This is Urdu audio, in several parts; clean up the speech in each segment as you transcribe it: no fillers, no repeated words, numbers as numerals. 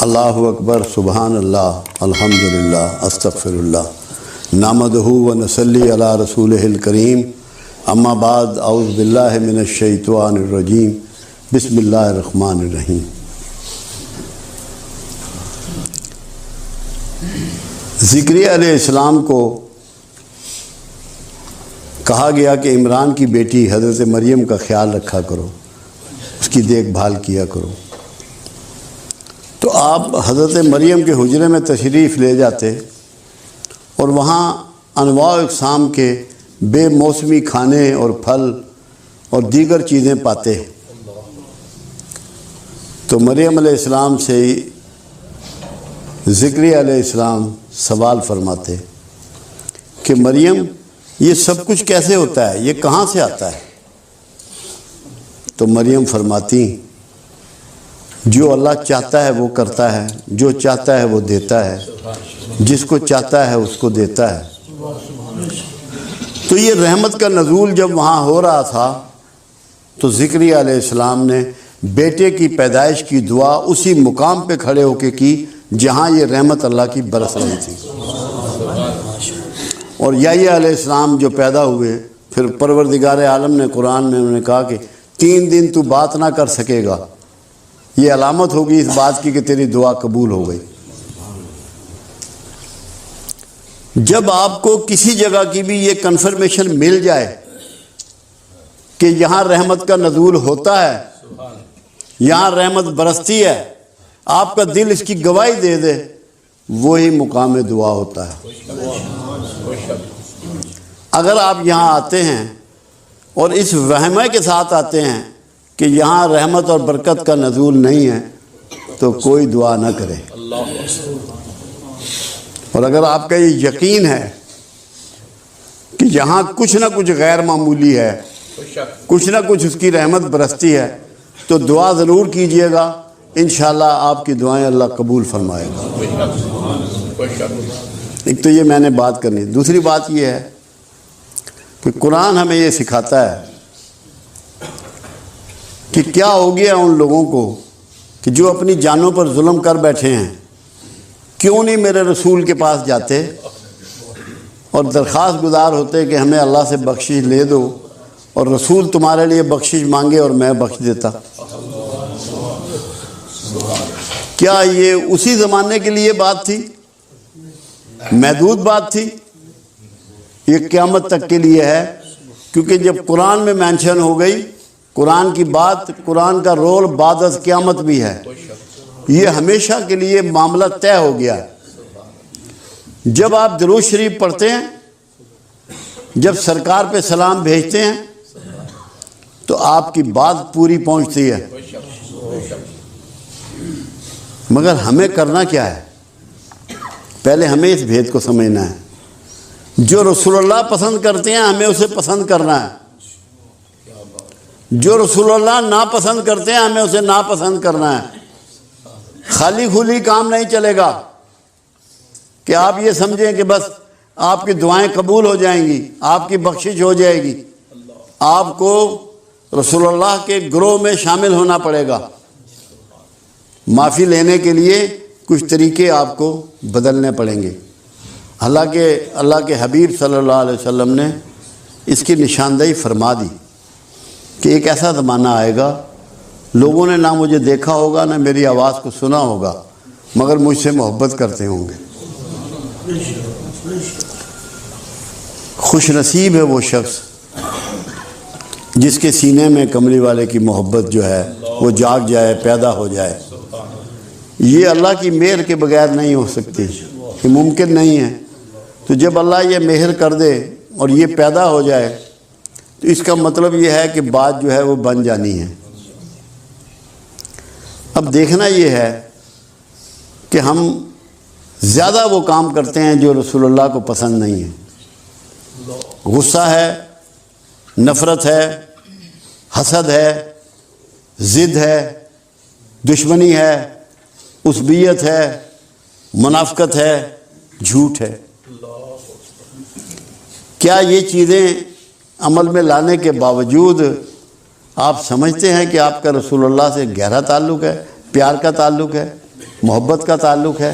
اللہ اکبر، سبحان اللہ، الحمدللہ، استغفر اللہ، نحمدہ و نصلی علی رسولہ الکریم، اما بعد، اعوذ باللہ من الشیطان الرجیم، بسم اللہ الرحمن الرحیم۔ زکریا علیہ السلام کو کہا گیا کہ عمران کی بیٹی حضرت مریم کا خیال رکھا کرو، اس کی دیکھ بھال کیا کرو۔ تو آپ حضرت مریم کے حجرے میں تشریف لے جاتے اور وہاں انواع و اقسام کے بے موسمی کھانے اور پھل اور دیگر چیزیں پاتے۔ تو مریم علیہ السلام سے زکریا علیہ السلام سوال فرماتے کہ مریم، یہ سب کچھ کیسے ہوتا ہے، یہ کہاں سے آتا ہے؟ تو مریم فرماتی، جو اللہ چاہتا ہے وہ کرتا ہے، جو چاہتا ہے وہ دیتا ہے، جس کو چاہتا ہے اس کو دیتا ہے۔ تو یہ رحمت کا نزول جب وہاں ہو رہا تھا تو زکریا علیہ السلام نے بیٹے کی پیدائش کی دعا اسی مقام پہ کھڑے ہو کے کی جہاں یہ رحمت اللہ کی برس رہی تھی۔ اور یحییٰ علیہ السلام جو پیدا ہوئے، پھر پروردگار عالم نے قرآن میں انہوں نے کہا کہ 3 دن تو بات نہ کر سکے گا، یہ علامت ہوگی اس بات کی کہ تیری دعا قبول ہو گئی۔ جب آپ کو کسی جگہ کی بھی یہ کنفرمیشن مل جائے کہ یہاں رحمت کا نزول ہوتا ہے، یہاں رحمت برستی ہے، آپ کا دل اس کی گواہی دے دے، وہی مقام دعا ہوتا ہے۔ اگر آپ یہاں آتے ہیں اور اس وہمے کے ساتھ آتے ہیں کہ یہاں رحمت اور برکت کا نزول نہیں ہے تو کوئی دعا نہ کرے۔ اور اگر آپ کا یہ یقین ہے کہ یہاں کچھ نہ کچھ غیر معمولی ہے، کچھ نہ کچھ اس کی رحمت برستی ہے، تو دعا ضرور کیجئے گا، انشاءاللہ آپ کی دعائیں اللہ قبول فرمائے گا۔ ایک تو یہ میں نے بات کرنی۔ دوسری بات یہ ہے کہ قرآن ہمیں یہ سکھاتا ہے کہ کیا ہو گیا ان لوگوں کو کہ جو اپنی جانوں پر ظلم کر بیٹھے ہیں، کیوں نہیں میرے رسول کے پاس جاتے اور درخواست گزار ہوتے کہ ہمیں اللہ سے بخشش لے دو، اور رسول تمہارے لیے بخشش مانگے اور میں بخش دیتا۔ کیا یہ اسی زمانے کے لیے بات تھی؟ محدود بات تھی؟ یہ قیامت تک کے لیے ہے، کیونکہ جب قرآن میں مینشن ہو گئی، قرآن کی بات، قرآن کا رول بعد از قیامت بھی ہے، یہ ہمیشہ کے لیے معاملہ طے ہو گیا ہے۔ جب آپ درود شریف پڑھتے ہیں، جب سرکار پہ سلام بھیجتے ہیں تو آپ کی بات پوری پہنچتی ہے، مگر ہمیں کرنا کیا ہے؟ پہلے ہمیں اس بھید کو سمجھنا ہے۔ جو رسول اللہ پسند کرتے ہیں ہمیں اسے پسند کرنا ہے، جو رسول اللہ ناپسند کرتے ہیں ہمیں اسے ناپسند کرنا ہے۔ خالی کھلی کام نہیں چلے گا کہ آپ یہ سمجھیں کہ بس آپ کی دعائیں قبول ہو جائیں گی، آپ کی بخشش ہو جائے گی۔ آپ کو رسول اللہ کے گروہ میں شامل ہونا پڑے گا۔ معافی لینے کے لیے کچھ طریقے آپ کو بدلنے پڑیں گے۔ حالانکہ اللہ کے حبیب صلی اللہ علیہ وسلم نے اس کی نشاندہی فرما دی کہ ایک ایسا زمانہ آئے گا، لوگوں نے نہ مجھے دیکھا ہوگا نہ میری آواز کو سنا ہوگا، مگر مجھ سے محبت کرتے ہوں گے۔ خوش نصیب ہے وہ شخص جس کے سینے میں کملی والے کی محبت جو ہے وہ جاگ جائے، پیدا ہو جائے۔ یہ اللہ کی مہر کے بغیر نہیں ہو سکتی، یہ ممکن نہیں ہے۔ تو جب اللہ یہ مہر کر دے اور یہ پیدا ہو جائے تو اس کا مطلب یہ ہے کہ بات جو ہے وہ بن جانی ہے۔ اب دیکھنا یہ ہے کہ ہم زیادہ وہ کام کرتے ہیں جو رسول اللہ کو پسند نہیں ہے۔ غصہ ہے، نفرت ہے، حسد ہے، ضد ہے، دشمنی ہے، عصبیت ہے، منافقت ہے، جھوٹ ہے۔ کیا یہ چیزیں عمل میں لانے کے باوجود آپ سمجھتے ہیں کہ آپ کا رسول اللہ سے گہرا تعلق ہے، پیار کا تعلق ہے؟ محبت کا تعلق ہے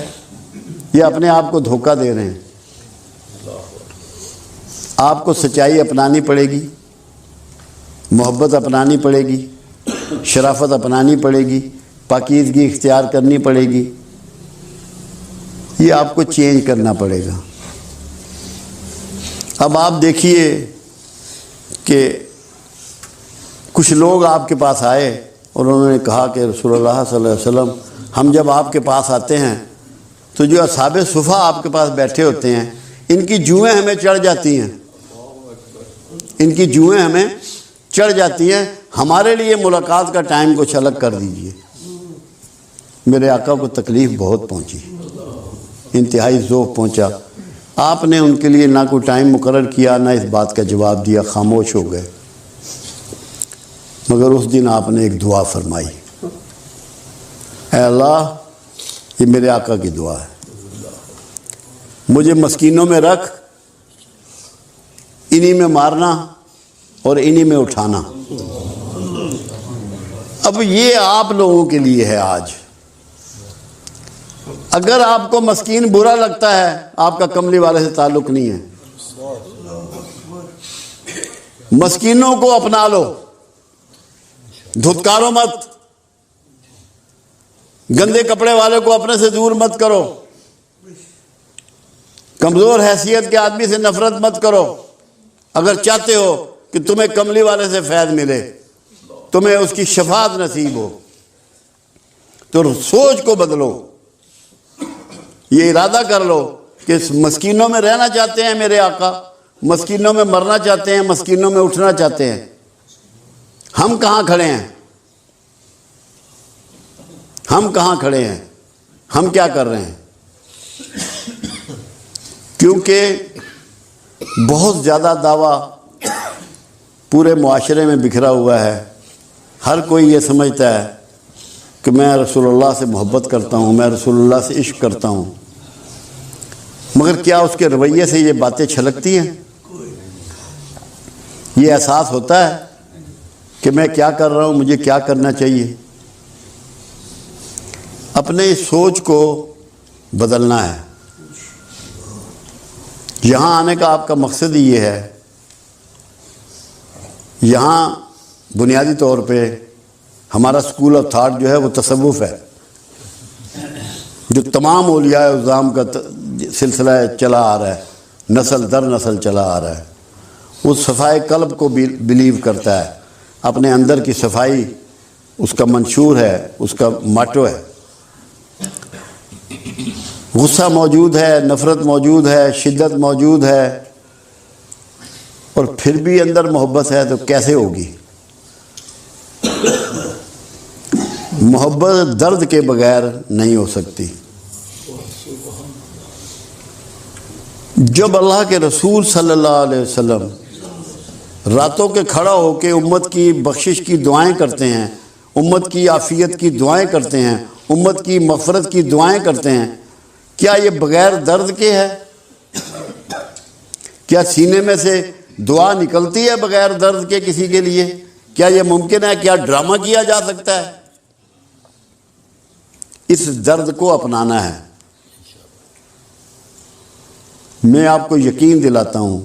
یا اپنے آپ کو دھوکہ دے رہے ہیں؟ آپ کو سچائی اپنانی پڑے گی، محبت اپنانی پڑے گی، شرافت اپنانی پڑے گی، پاکیزگی اختیار کرنی پڑے گی، یہ آپ کو چینج کرنا پڑے گا۔ اب آپ دیکھیے کہ کچھ لوگ آپ کے پاس آئے اور انہوں نے کہا کہ رسول اللہ صلی اللہ علیہ وسلم، ہم جب آپ کے پاس آتے ہیں تو جو اصحاب صفا آپ کے پاس بیٹھے ہوتے ہیں ان کی جوئیں ہمیں چڑھ جاتی ہیں، ان کی جوئیں ہمیں چڑھ جاتی ہیں، ہمارے لیے ملاقات کا ٹائم کچھ الگ کر دیجئے۔ میرے آقا کو تکلیف بہت پہنچی، انتہائی ذوق پہنچا۔ آپ نے ان کے لیے نہ کوئی ٹائم مقرر کیا، نہ اس بات کا جواب دیا، خاموش ہو گئے۔ مگر اس دن آپ نے ایک دعا فرمائی، اے اللہ، یہ میرے آقا کی دعا ہے، مجھے مسکینوں میں رکھ، انہی میں مارنا اور انہی میں اٹھانا۔ اب یہ آپ لوگوں کے لیے ہے آج۔ اگر آپ کو مسکین برا لگتا ہے، آپ کا کملی والے سے تعلق نہیں ہے۔ مسکینوں کو اپنا لو، دھتکارو مت، گندے کپڑے والے کو اپنے سے دور مت کرو، کمزور حیثیت کے آدمی سے نفرت مت کرو۔ اگر چاہتے ہو کہ تمہیں کملی والے سے فیض ملے، تمہیں اس کی شفاعت نصیب ہو، تو سوچ کو بدلو، یہ ارادہ کر لو کہ مسکینوں میں رہنا چاہتے ہیں میرے آقا، مسکینوں میں مرنا چاہتے ہیں، مسکینوں میں اٹھنا چاہتے ہیں۔ ہم کہاں کھڑے ہیں؟ ہم کہاں کھڑے ہیں؟ ہم کیا کر رہے ہیں؟ کیونکہ بہت زیادہ دعویٰ پورے معاشرے میں بکھرا ہوا ہے۔ ہر کوئی یہ سمجھتا ہے کہ میں رسول اللہ سے محبت کرتا ہوں، میں رسول اللہ سے عشق کرتا ہوں، مگر کیا اس کے رویے سے یہ باتیں چھلکتی ہیں؟ یہ احساس ہوتا ہے کہ میں کیا کر رہا ہوں، مجھے کیا کرنا چاہیے؟ اپنے سوچ کو بدلنا ہے۔ یہاں آنے کا آپ کا مقصد ہی یہ ہے۔ یہاں بنیادی طور پہ ہمارا سکول آف تھاٹ جو ہے وہ تصوف ہے، جو تمام اولیاء اعظام کا سلسلہ چلا آ رہا ہے، نسل در نسل چلا آ رہا ہے۔ وہ صفائی قلب کو بلیو کرتا ہے، اپنے اندر کی صفائی اس کا منشور ہے، اس کا ماٹو ہے۔ غصہ موجود ہے، نفرت موجود ہے، شدت موجود ہے، اور پھر بھی اندر محبت ہے تو کیسے ہوگی؟ محبت درد کے بغیر نہیں ہو سکتی۔ جب اللہ کے رسول صلی اللہ علیہ وسلم راتوں کے کھڑا ہو کے امت کی بخشش کی دعائیں کرتے ہیں، امت کی عافیت کی دعائیں کرتے ہیں، امت کی مغفرت کی دعائیں کرتے ہیں، کیا یہ بغیر درد کے ہے؟ کیا سینے میں سے دعا نکلتی ہے بغیر درد کے کسی کے لیے؟ کیا یہ ممکن ہے؟ کیا ڈرامہ کیا جا سکتا ہے؟ اس درد کو اپنانا ہے۔ میں آپ کو یقین دلاتا ہوں،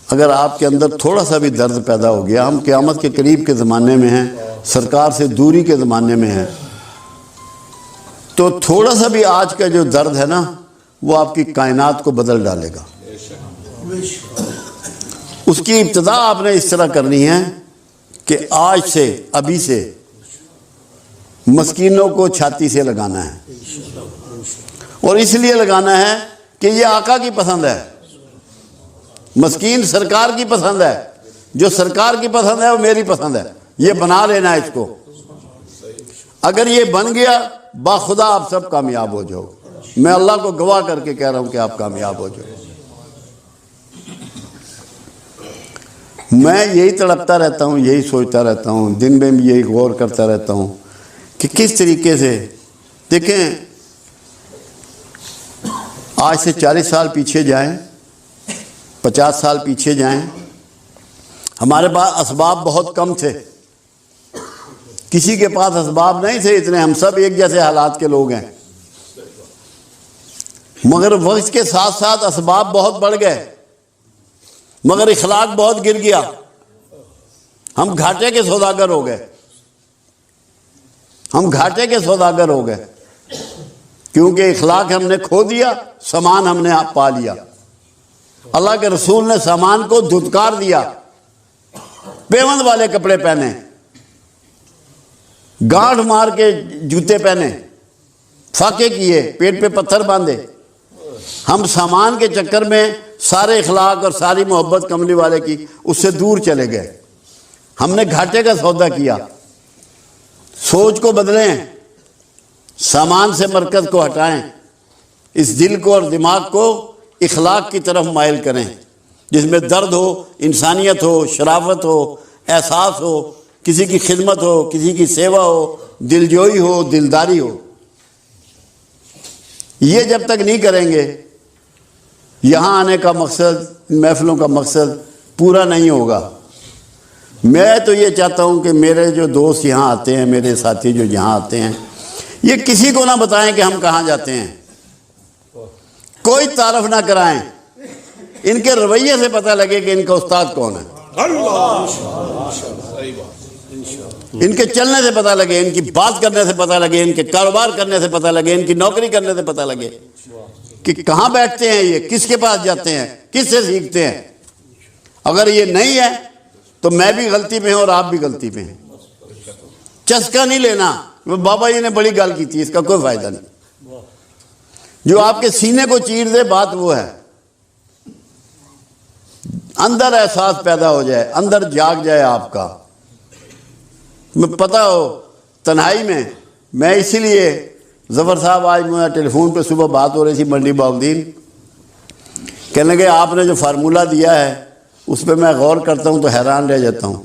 اگر آپ کے اندر تھوڑا سا بھی درد پیدا ہو گیا، ہم قیامت کے قریب کے زمانے میں ہیں، سرکار سے دوری کے زمانے میں ہیں، تو تھوڑا سا بھی آج کا جو درد ہے نا، وہ آپ کی کائنات کو بدل ڈالے گا۔ اس کی ابتدا آپ نے اس طرح کرنی ہے کہ آج سے، ابھی سے مسکینوں کو چھاتی سے لگانا ہے، اور اس لیے لگانا ہے کہ یہ آقا کی پسند ہے۔ مسکین سرکار کی پسند ہے، جو سرکار کی پسند ہے وہ میری پسند ہے، یہ بنا لینا اس کو۔ اگر یہ بن گیا، باخدا آپ سب کامیاب ہو جاؤ۔ میں اللہ کو گواہ کر کے کہہ رہا ہوں کہ آپ کامیاب ہو جاؤ۔ میں یہی تڑپتا رہتا ہوں، یہی سوچتا رہتا ہوں، دن میں بھی یہی غور کرتا رہتا ہوں کہ کس طریقے سے، دیکھیں آج سے 40 سال پیچھے جائیں، 50 سال پیچھے جائیں، ہمارے پاس اسباب بہت کم تھے، کسی کے پاس اسباب نہیں تھے اتنے، ہم سب ایک جیسے حالات کے لوگ ہیں، مگر وقت کے ساتھ ساتھ اسباب بہت بڑھ گئے، مگر اخلاق بہت گر گیا. ہم گھاٹے کے سوداگر ہو گئے، ہم گھاٹے کے سوداگر ہو گئے، کیونکہ اخلاق ہم نے کھو دیا، سامان ہم نے پا لیا. اللہ کے رسول نے سامان کو دھتکار دیا، پیوند والے کپڑے پہنے، گانٹھ مار کے جوتے پہنے، فاقے کیے، پیٹ پہ پتھر باندھے. ہم سامان کے چکر میں سارے اخلاق اور ساری محبت کملی والے کی اس سے دور چلے گئے. ہم نے گھاٹے کا سودا کیا. سوچ کو بدلیں، سامان سے مرکز کو ہٹائیں، اس دل کو اور دماغ کو اخلاق کی طرف مائل کریں، جس میں درد ہو، انسانیت ہو، شرافت ہو، احساس ہو، کسی کی خدمت ہو، کسی کی سیوا ہو، دلجوئی ہو، دلداری ہو. یہ جب تک نہیں کریں گے، یہاں آنے کا مقصد، محفلوں کا مقصد پورا نہیں ہوگا. میں تو یہ چاہتا ہوں کہ میرے جو دوست یہاں آتے ہیں، میرے ساتھی جو یہاں آتے ہیں، یہ کسی کو نہ بتائیں کہ ہم کہاں جاتے ہیں، کوئی تعارف نہ کرائیں. ان کے رویے سے پتہ لگے کہ ان کا استاد کون ہے، ان کے چلنے سے پتہ لگے، ان کی بات کرنے سے پتہ لگے، ان کے کاروبار کرنے سے پتہ لگے، ان کی نوکری کرنے سے پتہ لگے کہ کہاں بیٹھتے ہیں یہ، کس کے پاس جاتے ہیں، کس سے سیکھتے ہیں. اگر یہ نہیں ہے تو میں بھی غلطی پہ ہوں اور آپ بھی غلطی پہ ہیں. چسکا نہیں لینا، بابا جی نے بڑی گل کی تھی، اس کا کوئی فائدہ نہیں. جو آپ کے سینے کو چیر دے بات وہ ہے. اندر احساس پیدا ہو جائے، اندر جاگ جائے آپ کا. میں پتہ ہو تنہائی میں اسی لیے ظفر صاحب، آج مجھے ٹیلی فون پہ صبح بات ہو رہی تھی منڈی باغدین، کہنے لگے آپ نے جو فارمولہ دیا ہے اس پہ میں غور کرتا ہوں تو حیران رہ جاتا ہوں.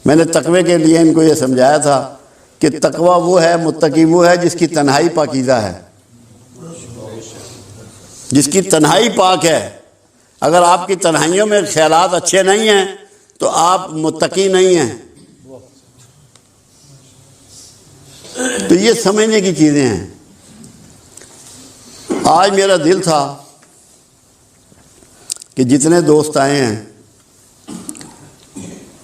میں نے تقوی کے لیے ان کو یہ سمجھایا تھا کہ تقوی وہ ہے، متقی وہ ہے جس کی تنہائی پاکیزہ ہے، جس کی تنہائی پاک ہے. اگر آپ کی تنہائیوں میں خیالات اچھے نہیں ہیں تو آپ متقی نہیں ہیں. تو یہ سمجھنے کی چیزیں ہیں. آج میرا دل تھا کہ جتنے دوست آئے ہیں،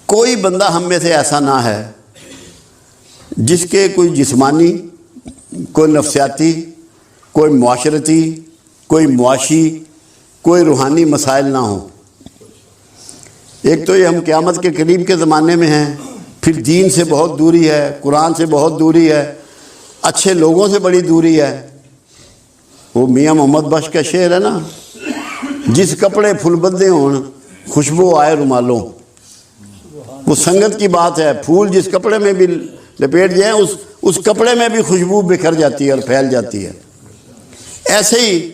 کوئی بندہ ہم میں سے ایسا نہ ہے جس کے کوئی جسمانی، کوئی نفسیاتی، کوئی معاشرتی، کوئی معاشی، کوئی روحانی مسائل نہ ہوں. ایک تو یہ ہم قیامت کے قریب کے زمانے میں ہیں، پھر دین سے بہت دوری ہے، قرآن سے بہت دوری ہے، اچھے لوگوں سے بڑی دوری ہے. وہ میاں محمد بخش کا شعر ہے نا، جس کپڑے پھول بدے ہون خوشبو آئے رومالوں. وہ سنگت کی بات ہے. پھول جس کپڑے میں بھی لپیٹ جائیں اس کپڑے میں بھی خوشبو بکھر جاتی ہے اور پھیل جاتی ہے. ایسے ہی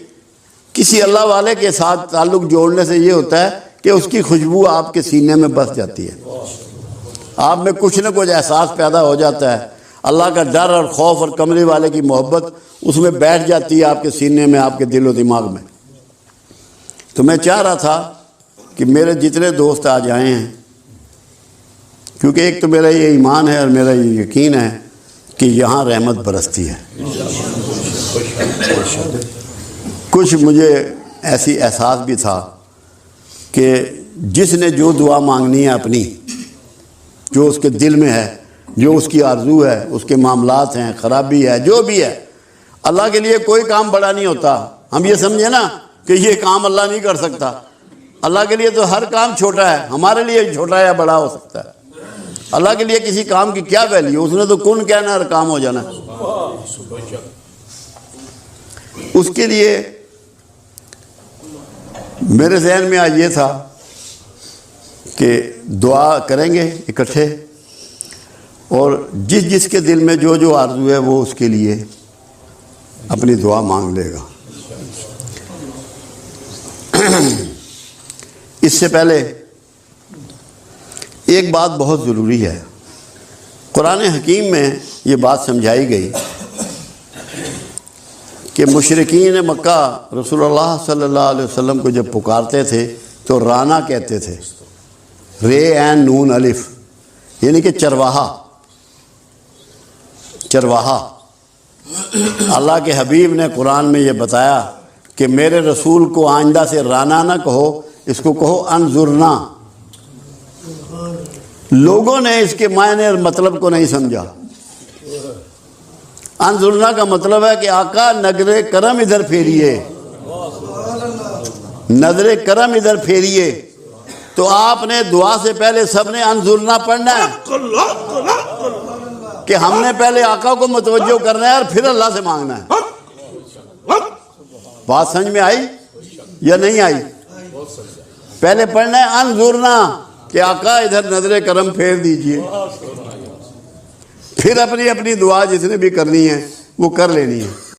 کسی اللہ والے کے ساتھ تعلق جوڑنے سے یہ ہوتا ہے کہ اس کی خوشبو آپ کے سینے میں بس جاتی ہے، آپ میں کچھ نہ کچھ احساس پیدا ہو جاتا ہے. اللہ کا ڈر اور خوف اور کملی والے کی محبت اس میں بیٹھ جاتی ہے آپ کے سینے میں، آپ کے دل و دماغ میں. تو میں چاہ رہا تھا کہ میرے جتنے دوست آج آئے ہیں، کیونکہ ایک تو میرا یہ ایمان ہے اور میرا یہ یقین ہے کہ یہاں رحمت برستی ہے. کچھ مجھے ایسی احساس بھی تھا کہ جس نے جو دعا مانگنی ہے اپنی، جو اس کے دل میں ہے، جو اس کی آرزو ہے، اس کے معاملات ہیں، خرابی ہے، جو بھی ہے، اللہ کے لیے کوئی کام بڑا نہیں ہوتا. ہم یہ سمجھے نا کہ یہ کام اللہ نہیں کر سکتا. اللہ کے لیے تو ہر کام چھوٹا ہے، ہمارے لیے چھوٹا یا بڑا ہو سکتا ہے. اللہ کے لیے کسی کام کی کیا ویلیو، اس نے تو کن کہنا اور کام ہو جانا. اس کے لیے میرے ذہن میں آج یہ تھا کہ دعا کریں گے اکٹھے، اور جس جس کے دل میں جو جو آرزو ہے وہ اس کے لیے اپنی دعا مانگ لے گا. اس سے پہلے ایک بات بہت ضروری ہے. قرآن حکیم میں یہ بات سمجھائی گئی کہ مشرکین مکہ رسول اللہ صلی اللہ علیہ وسلم کو جب پکارتے تھے تو رانا کہتے تھے، رے عین نون الف، یعنی کہ چرواہا. اللہ کے حبیب نے قرآن میں یہ بتایا کہ میرے رسول کو آئندہ سے رانا نہ کہو، اس کو کہو انظرنا۔ لوگوں نے اس کے معنی اور مطلب کو نہیں سمجھا۔ انظرنا کا مطلب ہے کہ آقا نظر کرم ادھر پھیریے، نظر کرم ادھر پھیریے۔ تو آپ نے دعا سے پہلے سب نے انظرنا پڑھنا ہے کہ ہم نے پہلے آقا کو متوجہ کرنا ہے اور پھر اللہ سے مانگنا ہے۔ بات سمجھ میں آئی یا نہیں آئی؟ پہلے پڑھنا ہے انظرنا کہ آقا ادھر نظر کرم پھیر دیجئے، پھر اپنی اپنی دعا جس نے بھی کرنی ہے وہ کر لینی ہے۔